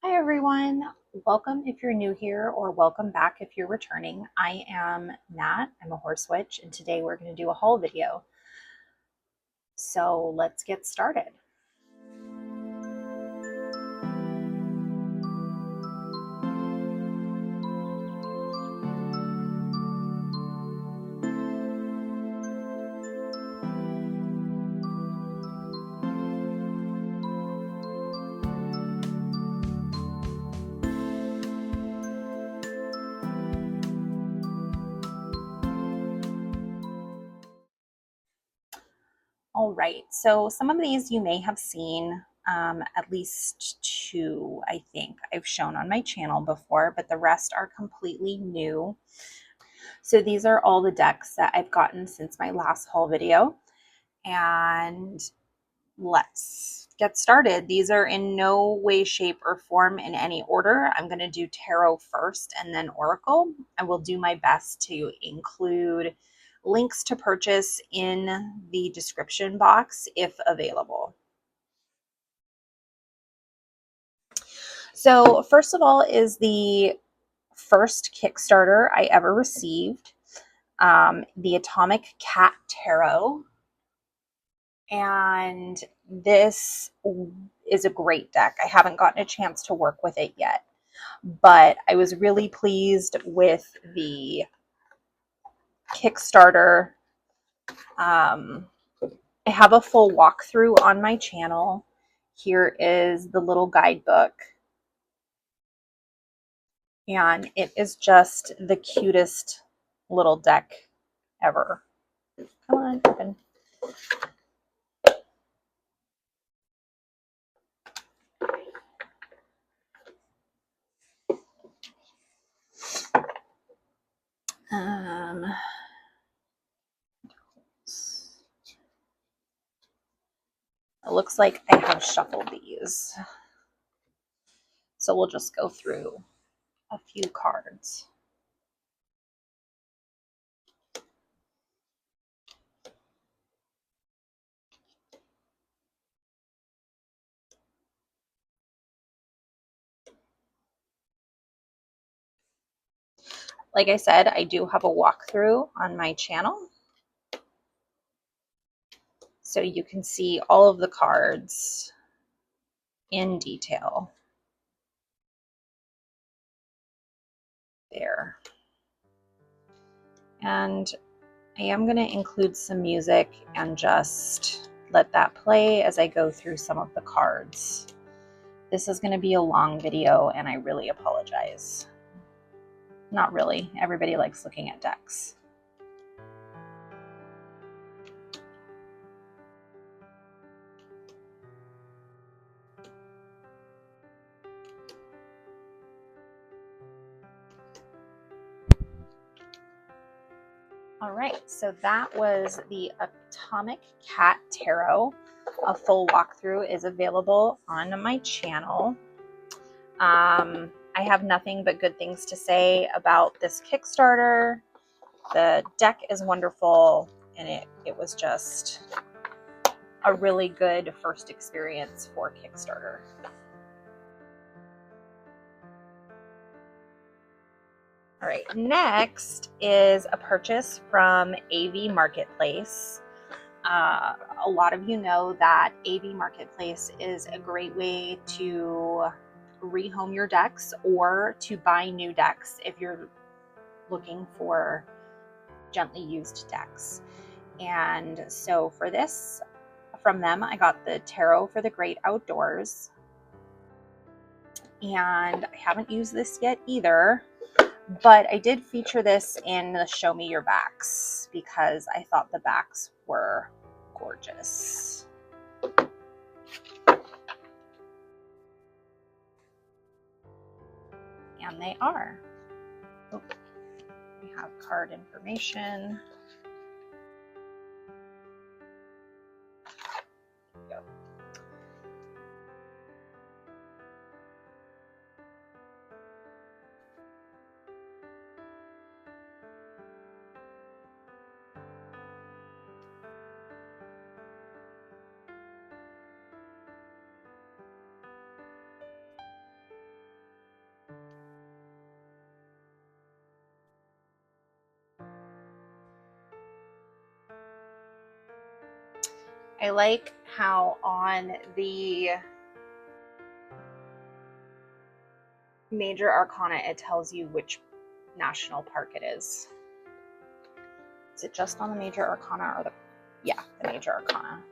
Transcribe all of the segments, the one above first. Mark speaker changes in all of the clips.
Speaker 1: Hi everyone, welcome if you're new here or welcome back if you're returning. I am Nat, I'm a horse witch, and today we're going to do a haul video. So let's get started. All right, so some of these you may have seen, at least two, I think, I've shown on my channel before, but the rest are completely new. So these are all the decks that I've gotten since my last haul video, and let's get started. These are in no way, shape, or form in any order. I'm going to do tarot first and then oracle. I will do my best to include links to purchase in the description box if available. So first of all is the first Kickstarter I ever received, the Atomic Cat Tarot. And this is a great deck. I haven't gotten a chance to work with it yet, but I was really pleased with the Kickstarter. I have a full walkthrough on my channel. Here is the little guidebook, and it is just the cutest little deck ever. Come on, open. It looks like I have shuffled these. So we'll just go through a few cards. Like I said, I do have a walkthrough on my channel, so you can see all of the cards in detail there. And I am going to include some music and just let that play as I go through some of the cards. This is going to be a long video, and I really apologize. Not really. Everybody likes looking at decks. All right, so that was the Atomic Cat Tarot. A full walkthrough is available on my channel. I have nothing but good things to say about this Kickstarter. The deck is wonderful, and it was just a really good first experience for Kickstarter. All right, next is a purchase from AV Marketplace. A lot of you know that AV Marketplace is a great way to rehome your decks or to buy new decks if you're looking for gently used decks. And so for this, from them, I got the Tarot for the Great Outdoors. And I haven't used this yet either, but I did feature this in the Show Me Your Backs because I thought the backs were gorgeous. And they are. Oh, we have card information. There we go. I like how on the major arcana it tells you which national park it is. Is it just on the major arcana or the, yeah, the major arcana.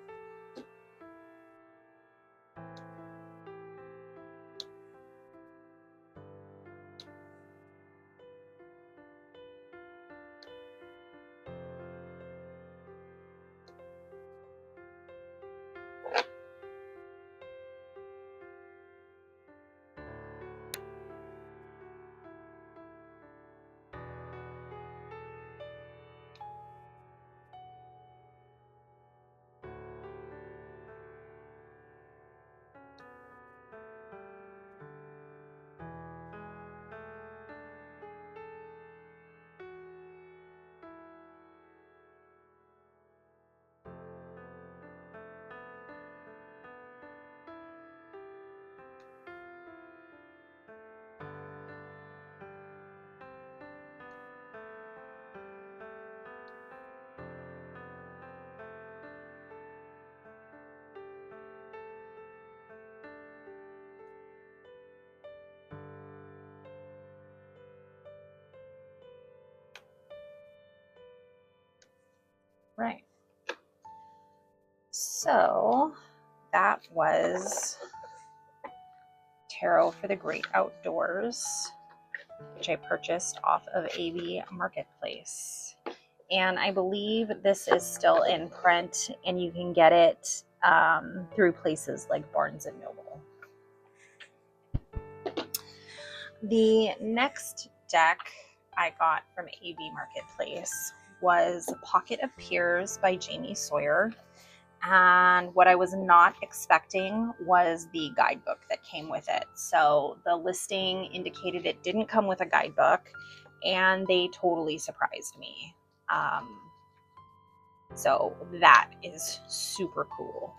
Speaker 1: Right. So that was Tarot for the Great Outdoors, which I purchased off of AB Marketplace. And I believe this is still in print, and you can get it through places like Barnes and Noble. The next deck I got from AB Marketplace was Pocket of Peers by Jamie Sawyer. And what I was not expecting was the guidebook that came with it. So the listing indicated it didn't come with a guidebook, and they totally surprised me. So that is super cool.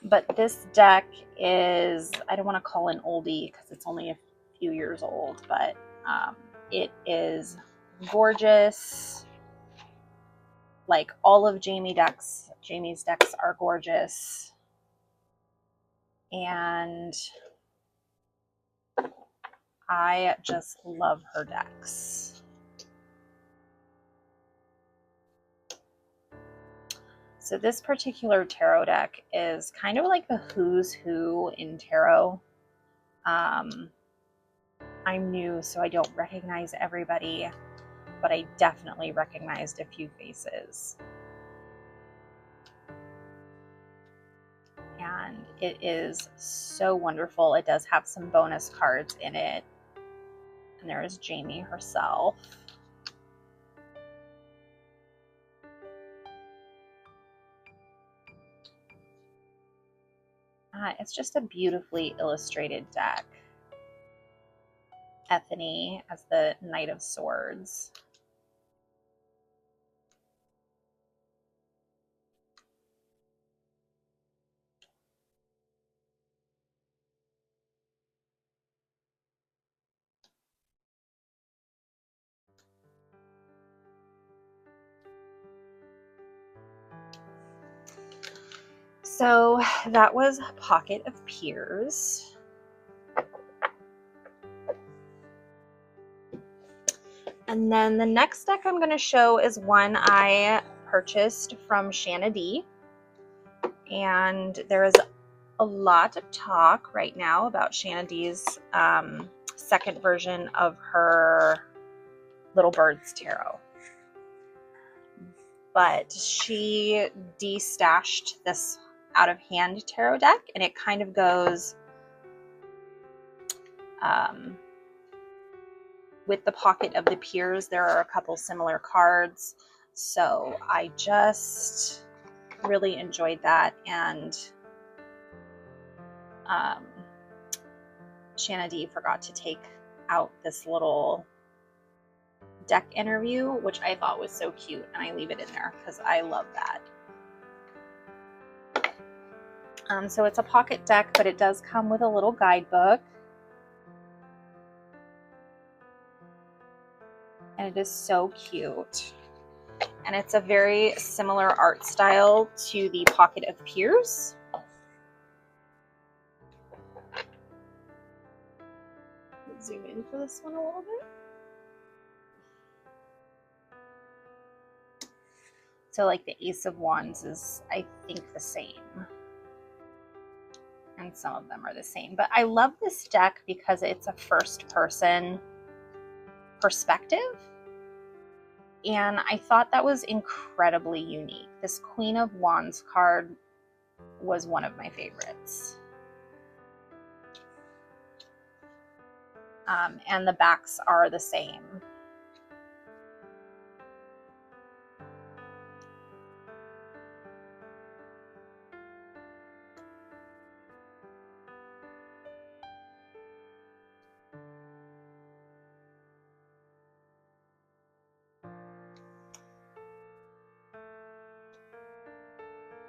Speaker 1: But this deck is, I don't want to call it an oldie because it's only a few years old, but it is gorgeous. Like all of Jamie's decks are gorgeous. And I just love her decks. So this particular tarot deck is kind of like the who's who in tarot. I'm new, so I don't recognize everybody, but I definitely recognized a few faces. And it is so wonderful. It does have some bonus cards in it. And there is Jamie herself. It's just a beautifully illustrated deck. Ethany as the Knight of Swords. So that was Pocket of Peers. And then the next deck I'm going to show is one I purchased from Shanna D. And there is a lot of talk right now about Shanna D's second version of her Little Birds Tarot. But she destashed this out of hand tarot deck, and it kind of goes with the Pocket of the Peers. There are a couple similar cards, so I just really enjoyed that. And Shanna D forgot to take out this little deck interview, which I thought was so cute, and I leave it in there because I love that. So it's a pocket deck, but it does come with a little guidebook. And it is so cute. And it's a very similar art style to the Pocket of Peers. Let's zoom in for this one a little bit. So like the Ace of Wands is, I think, the same. And some of them are the same. But I love this deck because it's a first person perspective. And I thought that was incredibly unique. This Queen of Wands card was one of my favorites. And the backs are the same.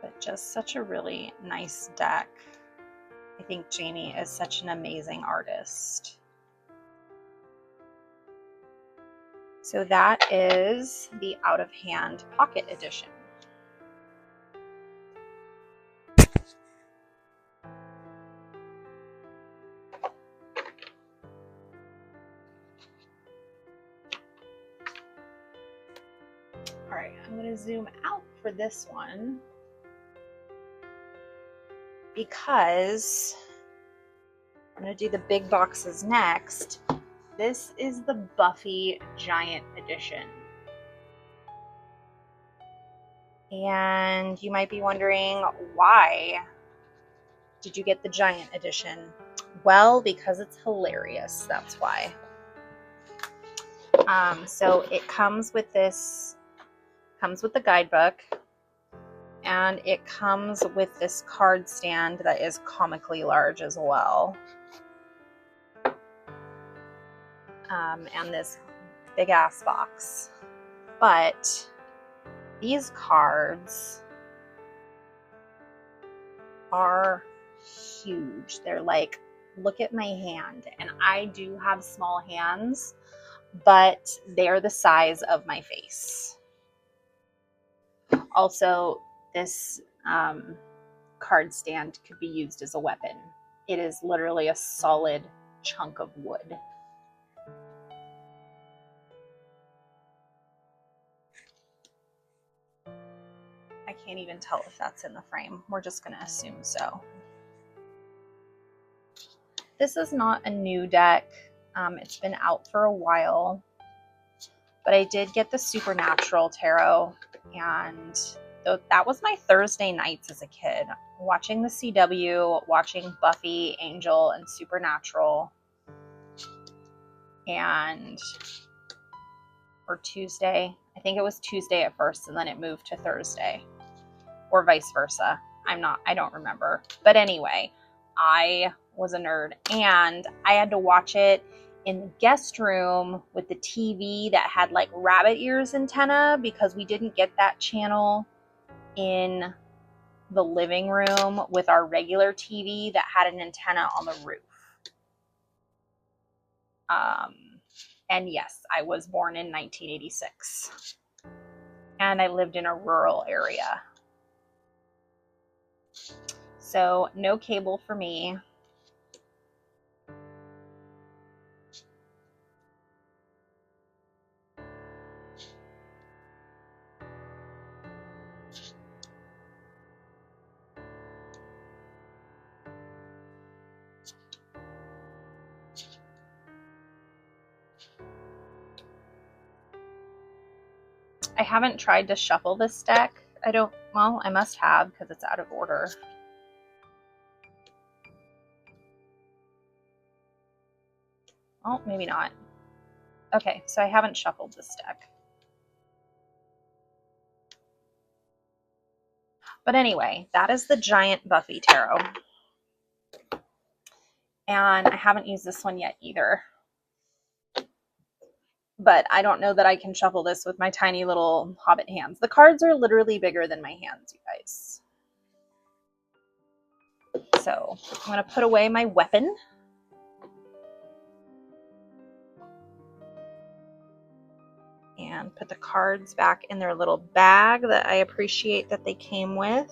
Speaker 1: But just such a really nice deck. I think Jamie is such an amazing artist. So that is the Out of Hand Pocket Edition. All right, I'm going to zoom out for this one because I'm going to do the big boxes next. This is the Buffy Giant Edition. And you might be wondering, why did you get the Giant Edition? Well, because it's hilarious, that's why. So it comes with this, comes with the guidebook, and it comes with this card stand that is comically large as well. And this big ass box. But these cards are huge. They're like, look at my hand. And I do have small hands, but they're the size of my face. Also, this card stand could be used as a weapon. It is literally a solid chunk of wood. I can't even tell if that's in the frame. We're just going to assume so. This is not a new deck. It's been out for a while, but I did get the Supernatural Tarot, and that was my Thursday nights as a kid, watching the CW, watching Buffy, Angel, and Supernatural, or Tuesday. I think it was Tuesday at first, and then it moved to Thursday, or vice versa. I don't remember. But anyway, I was a nerd, and I had to watch it in the guest room with the TV that had like rabbit ears antenna, because we didn't get that channel in the living room with our regular TV that had an antenna on the roof. And yes, I was born in 1986, and I lived in a rural area. So no cable for me. I haven't tried to shuffle this deck. Well, I must have, because it's out of order. Oh, maybe not. Okay, so I haven't shuffled this deck. But anyway, that is the Giant Buffy Tarot. And I haven't used this one yet either. But I don't know that I can shuffle this with my tiny little hobbit hands. The cards are literally bigger than my hands, you guys. So I'm going to put away my weapon. And put the cards back in their little bag that I appreciate that they came with.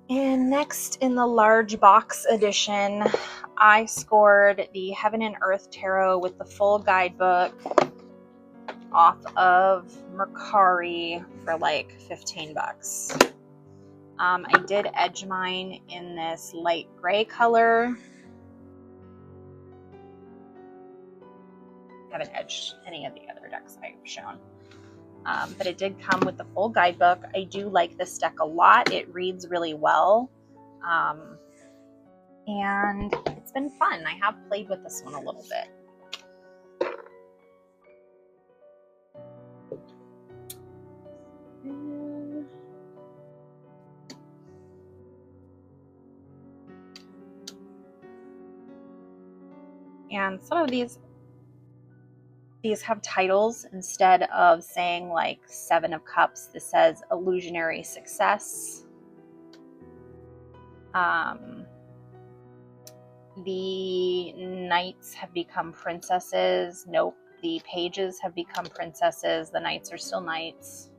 Speaker 1: And next in the large box edition, I scored the Heaven and Earth Tarot with the full guidebook off of Mercari for like 15 bucks. I did edge mine in this light gray color. I haven't edged any of the other decks I've shown. But it did come with the full guidebook. I do like this deck a lot. It reads really well. And it's been fun. I have played with this one a little bit. And some of these have titles. Instead of saying like 7 of Cups, this says Illusionary Success. The knights have become princesses. Nope. The pages have become princesses. The knights are still knights.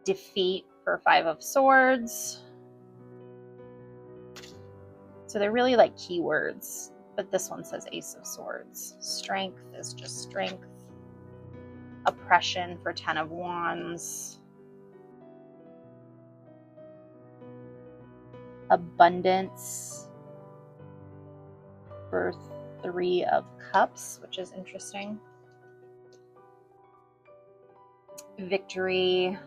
Speaker 1: Defeat for 5 of Swords. So they're really like keywords. But this one says Ace of Swords. Strength is just strength. Oppression for 10 of Wands. Abundance for 3 of Cups, which is interesting. Victory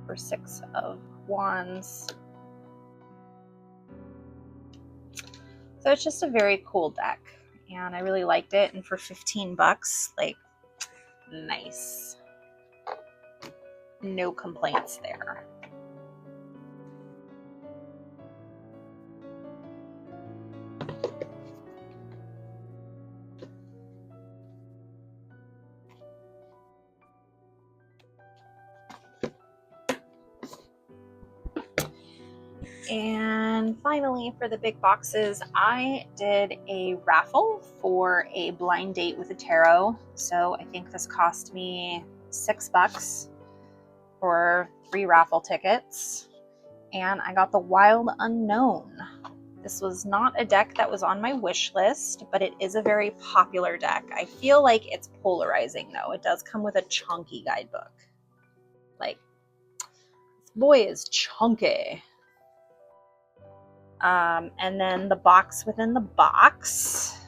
Speaker 1: for 6 of Wands. So it's just a very cool deck, and I really liked it. And for 15 bucks, like, nice. No complaints there. And finally, for the big boxes, I did a raffle for a blind date with a tarot. So I think this cost me $6 for 3 raffle tickets. And I got the Wild Unknown. This was not a deck that was on my wish list, but it is a very popular deck. I feel like it's polarizing though. It does come with a chunky guidebook. Like, this boy is chunky. And then the box within the box.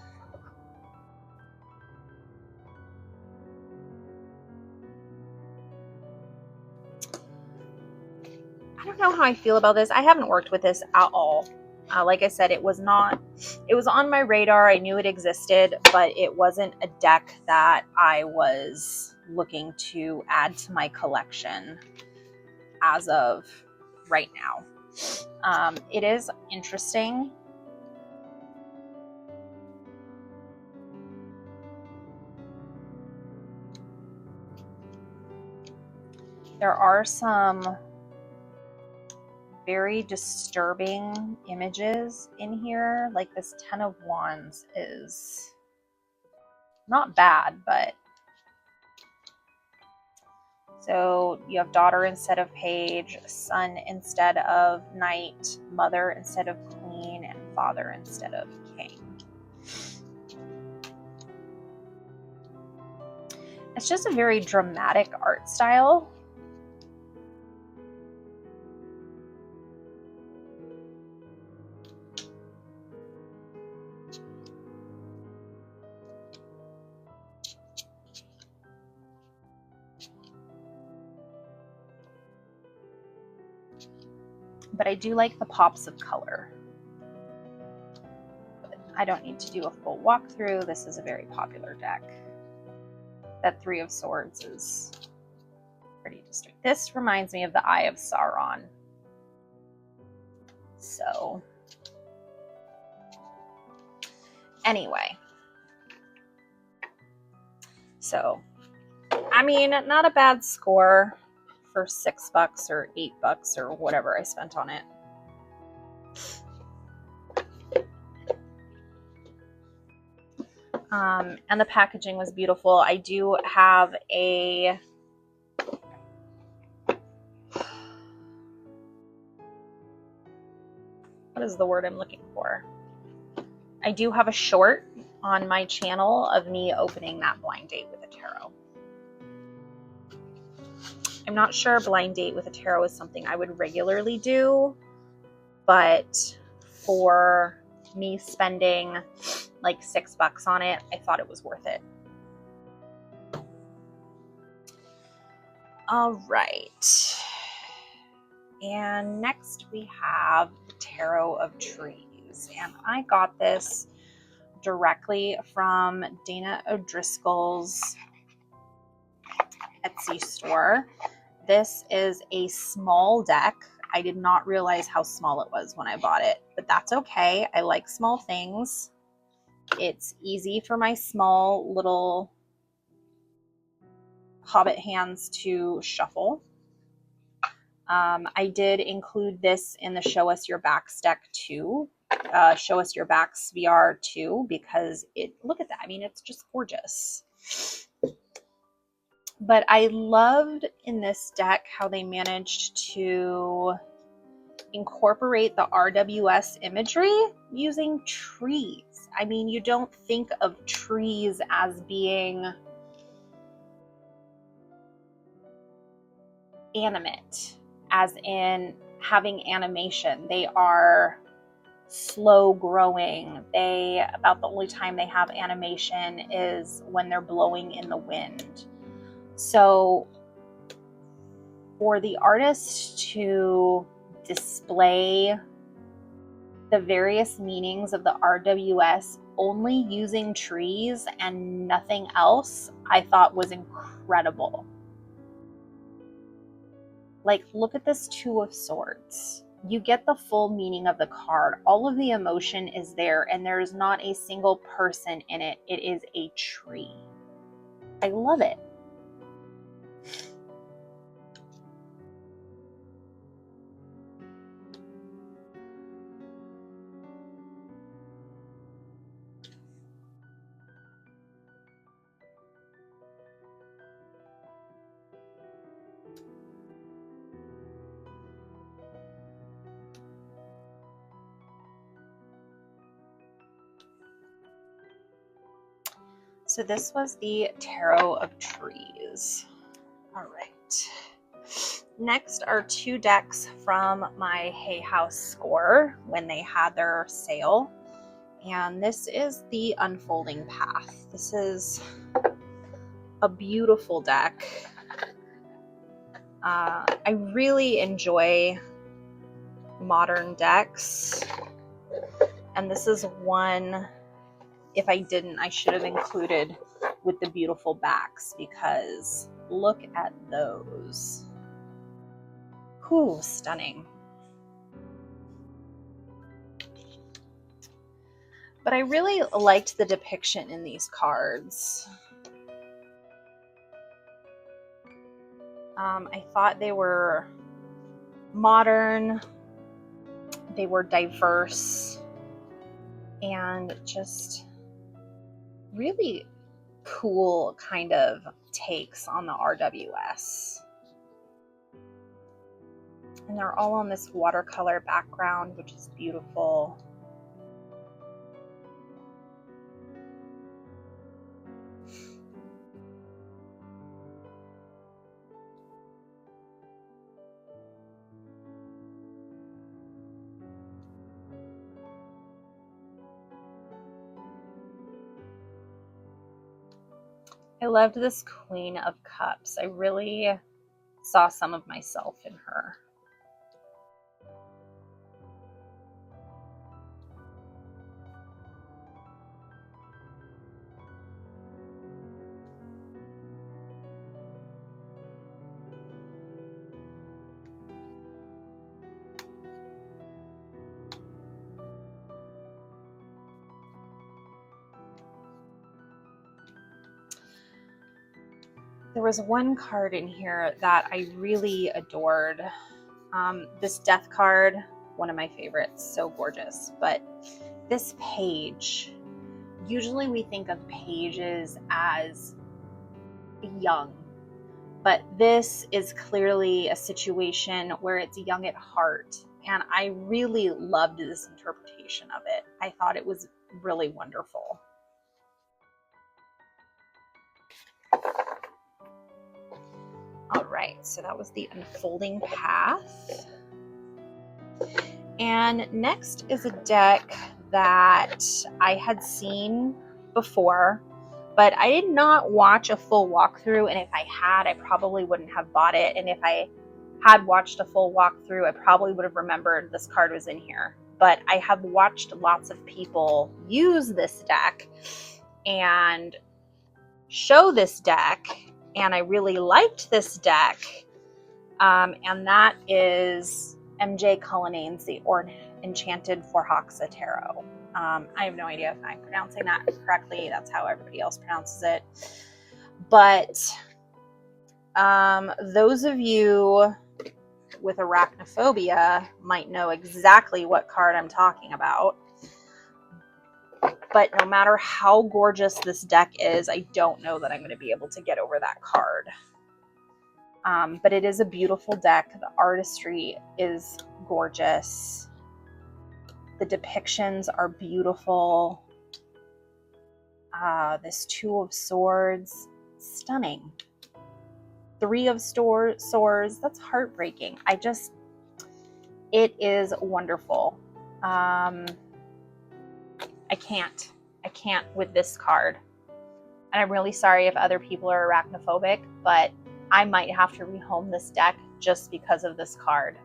Speaker 1: I don't know how I feel about this. I haven't worked with this at all. Like I said, it was on my radar. I knew it existed, but it wasn't a deck that I was looking to add to my collection as of right now. It is interesting. There are some very disturbing images in here. Like this 10 of Wands is not bad, but so you have daughter instead of page, son instead of knight, mother instead of queen, and father instead of king. It's just a very dramatic art style. But I do like the pops of color. But I don't need to do a full walkthrough. This is a very popular deck. That 3 of Swords is pretty distinct. This reminds me of the Eye of Sauron. So, anyway. So, I mean, not a bad score for $6 or $8 or whatever I spent on it. And the packaging was beautiful. I do have a what is the word I'm looking for? I do have a short on my channel of me opening that blind date with a tarot. I'm not sure a blind date with a tarot is something I would regularly do, but for me spending like $6 on it, I thought it was worth it. All right. And next we have the Tarot of Trees. And I got this directly from Dana O'Driscoll's Etsy store. This is a small deck. I did not realize how small it was when I bought it, but that's okay. I like small things. It's easy for my small little hobbit hands to shuffle. I did include this in the Show Us Your Backs deck too. Show Us Your Backs VR too, because look at that. I mean, it's just gorgeous. But I loved in this deck how they managed to incorporate the RWS imagery using trees. I mean, you don't think of trees as being animate, as in having animation. They are slow growing. About the only time they have animation is when they're blowing in the wind. So for the artist to display the various meanings of the RWS only using trees and nothing else, I thought was incredible. Like, look at this Two of Swords. You get the full meaning of the card. All of the emotion is there, and there is not a single person in it. It is a tree. I love it. So this was the Tarot of Trees. All right. Next are two decks from my Hay House score when they had their sale. And this is the Unfolding Path. This is a beautiful deck. I really enjoy modern decks. And this is one, if I didn't, I should have included with the beautiful backs, because look at those. Whew, stunning. But I really liked the depiction in these cards. I thought they were modern, they were diverse, and just really cool kind of takes on the RWS. And they're all on this watercolor background, which is beautiful. I loved this Queen of Cups. I really saw some of myself in her. There was one card in here that I really adored. This Death card, one of my favorites, so gorgeous. But this page, usually we think of pages as young, but this is clearly a situation where it's young at heart. And I really loved this interpretation of it. I thought it was really wonderful. All right, so that was the unfolding path. And next is a deck that I had seen before, but I did not watch a full walkthrough. And if I had, I probably wouldn't have bought it. And if I had watched a full walkthrough, I probably would have remembered this card was in here. But I have watched lots of people use this deck and show this deck, and I really liked this deck. And that is MJ Cullinane's The Enchanted Forhaxa Tarot. I have no idea if I'm pronouncing that correctly. That's how everybody else pronounces it. But those of you with arachnophobia might know exactly what card I'm talking about. But no matter how gorgeous this deck is, I don't know that I'm going to be able to get over that card. But it is a beautiful deck. The artistry is gorgeous. The depictions are beautiful. This Two of Swords, stunning. Three of Swords, that's heartbreaking. It is wonderful. I can't with this card. And I'm really sorry if other people are arachnophobic, but I might have to rehome this deck just because of this card.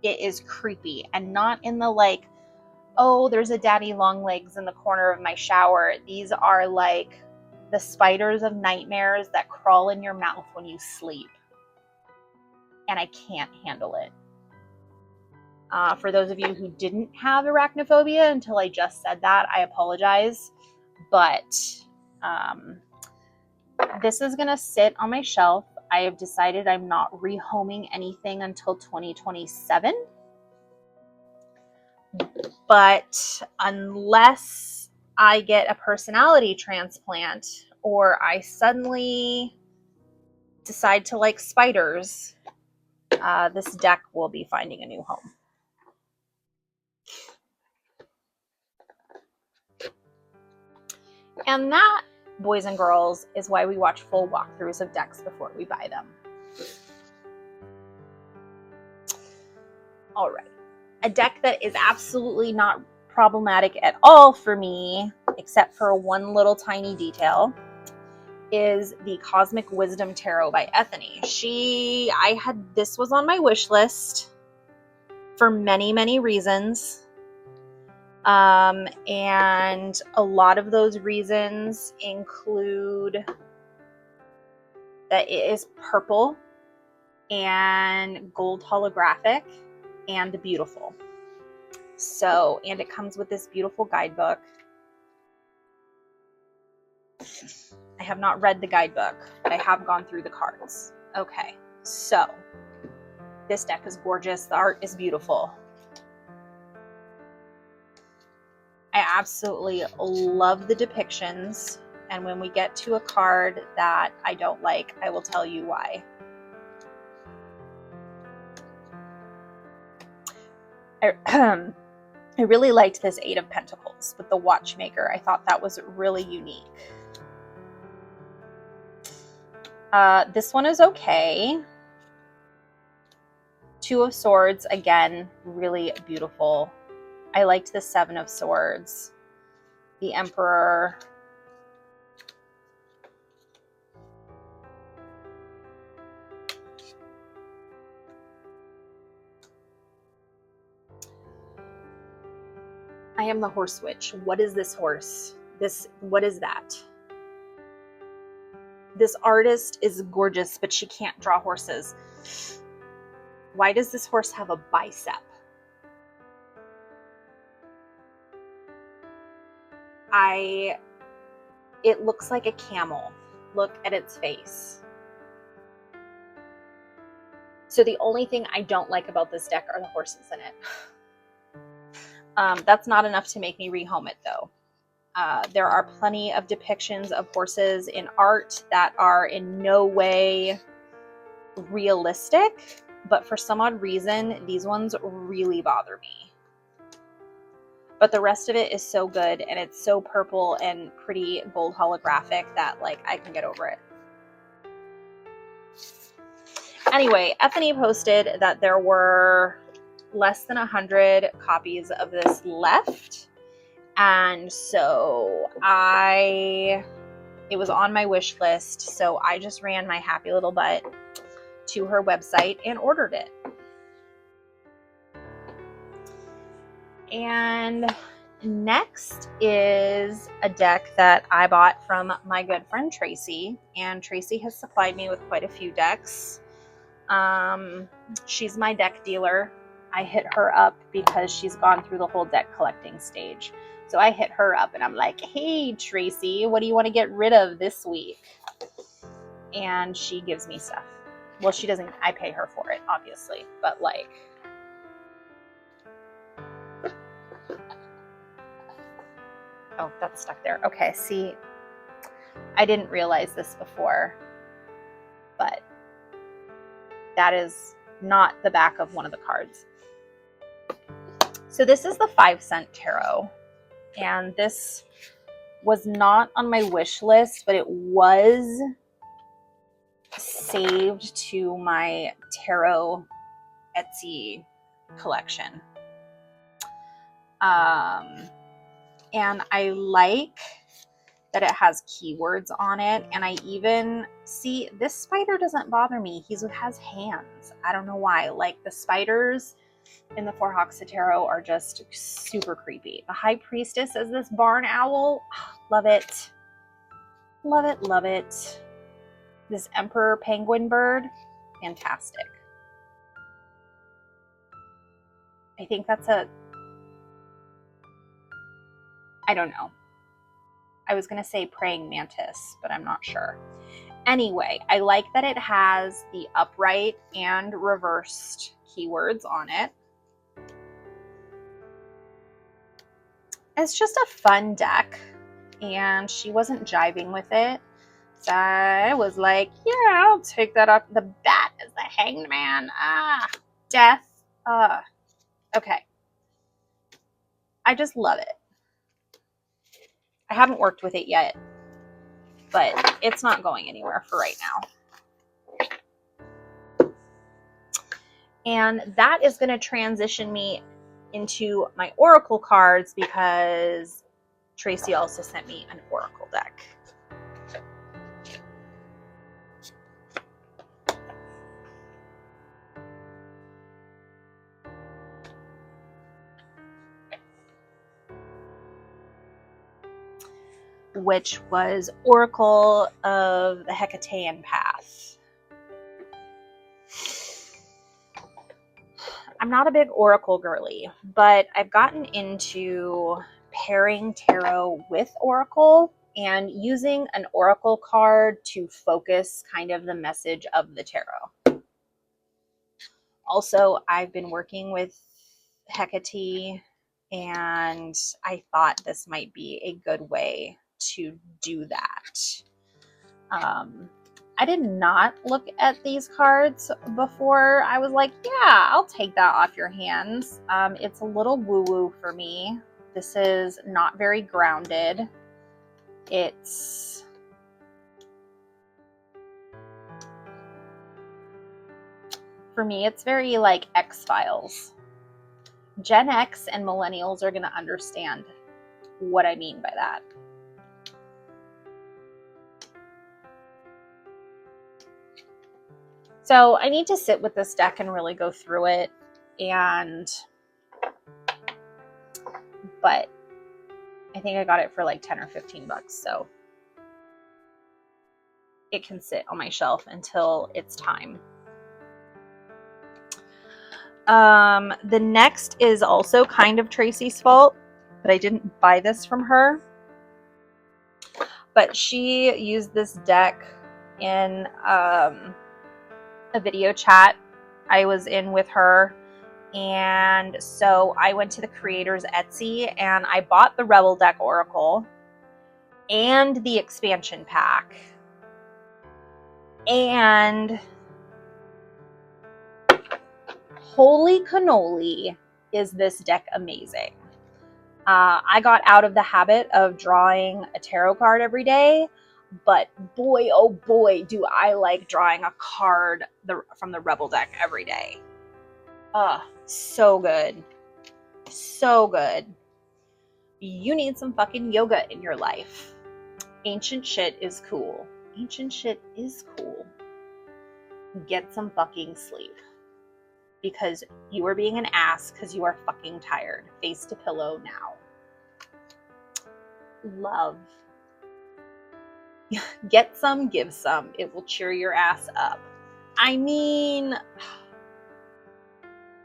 Speaker 1: It is creepy, and not in the like, oh, there's a daddy long legs in the corner of my shower. These are like the spiders of nightmares that crawl in your mouth when you sleep. And I can't handle it. For those of you who didn't have arachnophobia until I just said that, I apologize. But this is going to sit on my shelf. I have decided I'm not rehoming anything until 2027. But unless I get a personality transplant or I suddenly decide to like spiders, this deck will be finding a new home. And that, boys and girls, is why we watch full walkthroughs of decks before we buy them. All right. A deck that is absolutely not problematic at all for me, except for one little tiny detail, is the Cosmic Wisdom Tarot by Ethany. This was on my wish list for many, many reasons. And a lot of those reasons include that it is purple and gold holographic and beautiful. So, and it comes with this beautiful guidebook. I have not read the guidebook, but I have gone through the cards. Okay, so this deck is gorgeous. The art is beautiful. I absolutely love the depictions, and when we get to a card that I don't like, I will tell you why. I really liked this Eight of Pentacles with the watchmaker. I thought that was really unique. This one is okay. Two of Swords, again, really beautiful. I liked the Seven of Swords. The Emperor. I am the Horse Witch. What is this horse? What is that? This artist is gorgeous, but she can't draw horses. Why does this horse have a bicep? It looks like a camel. Look at its face. So the only thing I don't like about this deck are the horses in it. That's not enough to make me rehome it though. There are plenty of depictions of horses in art that are in no way realistic, but for some odd reason, these ones really bother me. But the rest of it is so good, and it's so purple and pretty gold holographic that, like, I can get over it. Anyway, Ethany posted that there were less than 100 copies of this left. And so it was on my wish list. So I just ran my happy little butt to her website and ordered it. And next is a deck that I bought from my good friend Tracy. And Tracy has supplied me with quite a few decks. She's my deck dealer. I hit her up because she's gone through the whole deck collecting stage. So I hit her up and I'm like, hey, Tracy, what do you want to get rid of this week? And she gives me stuff. Well, she doesn't, I pay her for it, obviously. But like, oh, that's stuck there. Okay, see, I didn't realize this before, but that is not the back of one of the cards. So this is the 5-cent tarot, and this was not on my wish list, but it was saved to my tarot Etsy collection. And I like that it has keywords on it, and I even see this spider doesn't bother me. He has hands. I don't know why. Like, the spiders in the Four Hawks of Tarot are just super creepy. The High Priestess is this barn owl. Love it. Love it, love it. This Emperor Penguin bird, fantastic. I think that's I don't know. I was going to say praying mantis, but I'm not sure. Anyway, I like that it has the upright and reversed keywords on it. It's just a fun deck, and she wasn't jiving with it. So I was like, yeah, I'll take that up. The bat is the Hanged Man. Death. Okay. I just love it. I haven't worked with it yet, but it's not going anywhere for right now. And that is going to transition me into my oracle cards, because Tracy also sent me an oracle deck. Which was Oracle of the Hecatean Path. I'm not a big oracle girly, but I've gotten into pairing tarot with oracle and using an oracle card to focus kind of the message of the tarot. Also, I've been working with Hecate, and I thought this might be a good way to do that. I did not look at these cards before. I was like, yeah, I'll take that off your hands. It's a little woo-woo for me. This is not very grounded. For me, it's very like X-Files. Gen X and millennials are going to understand what I mean by that. So I need to sit with this deck and really go through it, but I think I got it for like 10 or 15 bucks, so it can sit on my shelf until it's time. The next is also kind of Tracy's fault, but I didn't buy this from her. But she used this deck in a video chat I was in with her, and so I went to the creator's Etsy and I bought the Rebel Deck Oracle, and the expansion pack. And holy cannoli, is this deck amazing. I got out of the habit of drawing a tarot card every day, but boy, oh boy, do I like drawing a card from the Rebel deck every day. So good. So good. You need some fucking yoga in your life. Ancient shit is cool. Ancient shit is cool. Get some fucking sleep. Because you are being an ass because you are fucking tired. Face to pillow now. Love. Get some, give some. It will cheer your ass up. I mean,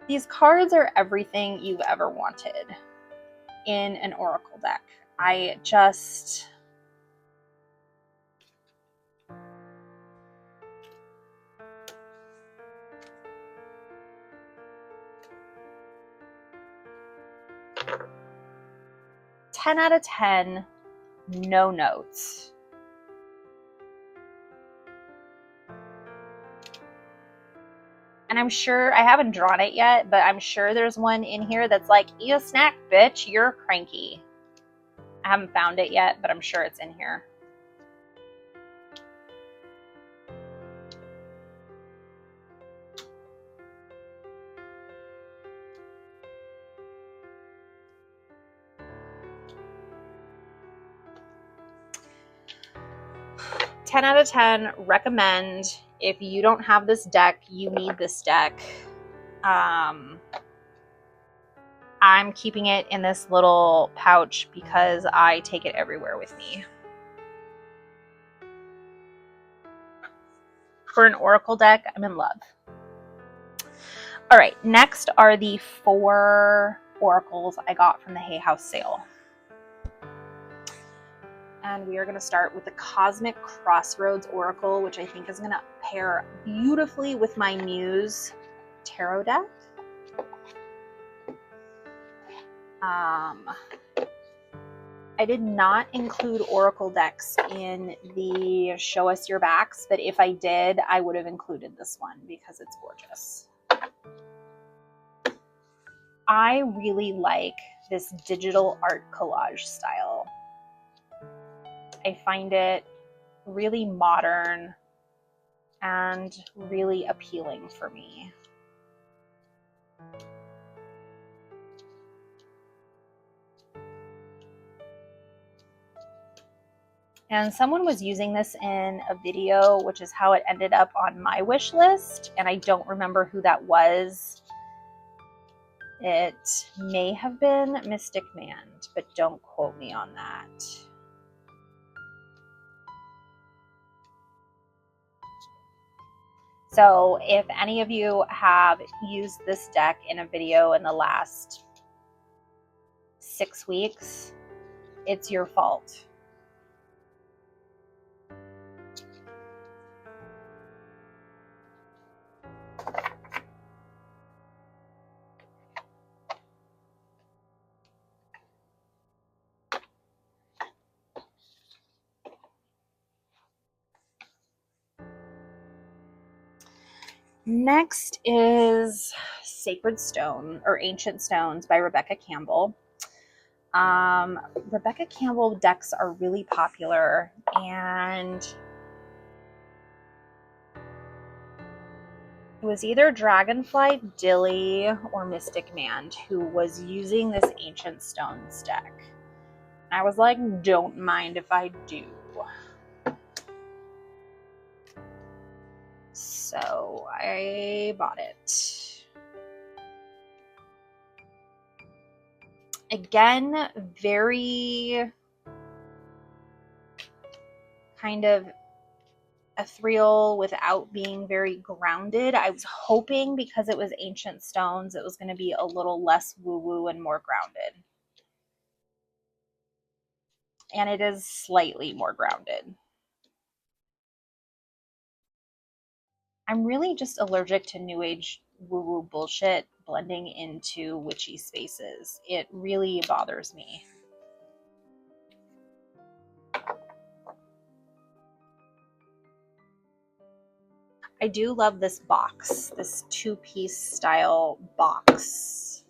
Speaker 1: these cards are everything you've ever wanted in an oracle deck. I just... 10 out of 10, no notes. And I'm sure, I haven't drawn it yet, but I'm sure there's one in here that's like, eat a snack, bitch, you're cranky. I haven't found it yet, but I'm sure it's in here. Ten out of 10, recommend. If you don't have this deck, you need this deck. I'm keeping it in this little pouch because I take it everywhere with me. For an oracle deck, I'm in love. All right, next are the 4 oracles I got from the Hay House sale. And we are going to start with the Cosmic Crossroads Oracle, which I think is going to pair beautifully with my Muse tarot deck. I did not include oracle decks in the Show Us Your Backs, but if I did, I would have included this one because it's gorgeous. I really like this digital art collage style. I find it really modern and really appealing for me. And someone was using this in a video, which is how it ended up on my wish list. And I don't remember who that was. It may have been Mystic Mand, but don't quote me on that. So if any of you have used this deck in a video in the last 6 weeks, it's your fault. Next is Sacred Stone or Ancient Stones by Rebecca Campbell. Rebecca Campbell decks are really popular, and it was either Dragonfly, Dilly, or Mystic Mand who was using this Ancient Stones deck. And I was like, don't mind if I do. So I bought it. Again, very kind of ethereal without being very grounded. I was hoping because it was Ancient Stones, it was going to be a little less woo-woo and more grounded. And it is slightly more grounded. I'm really just allergic to new age woo-woo bullshit blending into witchy spaces. It really bothers me. I do love this box, this two-piece style box.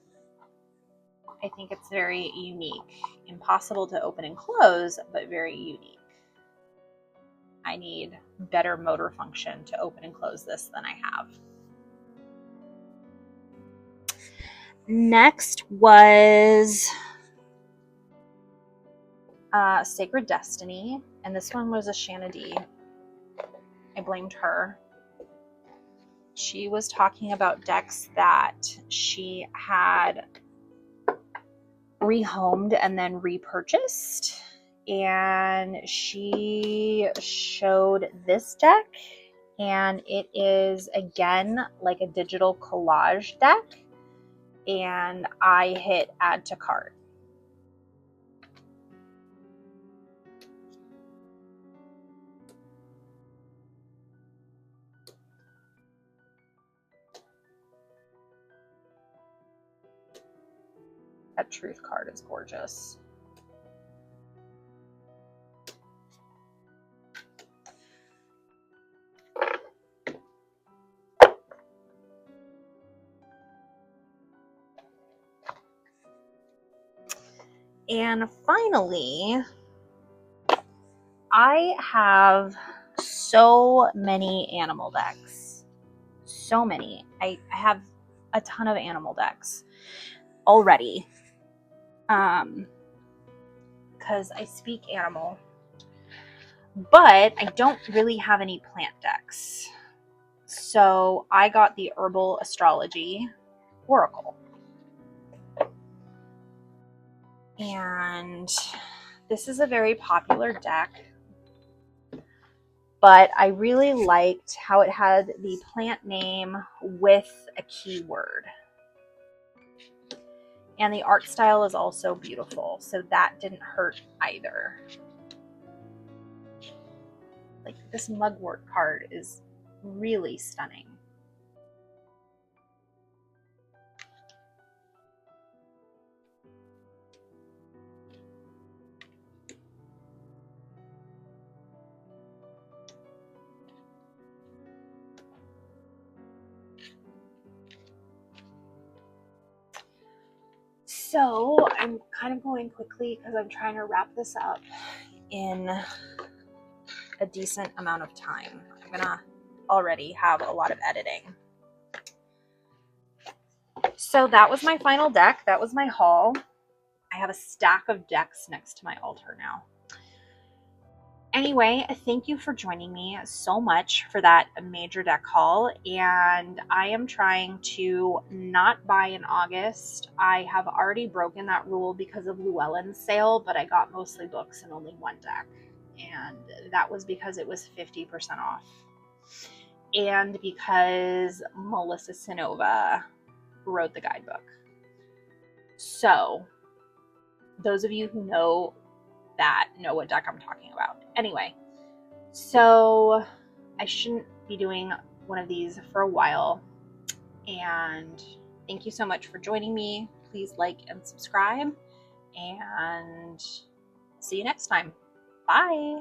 Speaker 1: I think it's very unique. Impossible to open and close, but very unique. I need better motor function to open and close this than I have. Next was Sacred Destiny, and this one was a Shanady. I blamed her. She was talking about decks that she had rehomed and then repurchased, and she showed this deck, and it is again like a digital collage deck, and I hit add to cart. That truth card is gorgeous. And finally, I have so many animal decks. So many. I have a ton of animal decks already. Because I speak animal. But I don't really have any plant decks. So I got the Herbal Astrology Oracle. And this is a very popular deck, but I really liked how it had the plant name with a keyword. And the art style is also beautiful, so that didn't hurt either. Like, this mugwort card is really stunning. So I'm kind of going quickly because I'm trying to wrap this up in a decent amount of time. I'm gonna already have a lot of editing. So that was my final deck. That was my haul. I have a stack of decks next to my altar now. Anyway, thank you for joining me so much for that major deck haul, and I am trying to not buy in August. I have already broken that rule because of Llewellyn's sale, but I got mostly books and only one deck, and that was because it was 50% off, and because Melissa Sinova wrote the guidebook. So those of you who know that know what deck I'm talking about. Anyway, so I shouldn't be doing one of these for a while, and thank you so much for joining me. Please like and subscribe, and see you next time. Bye.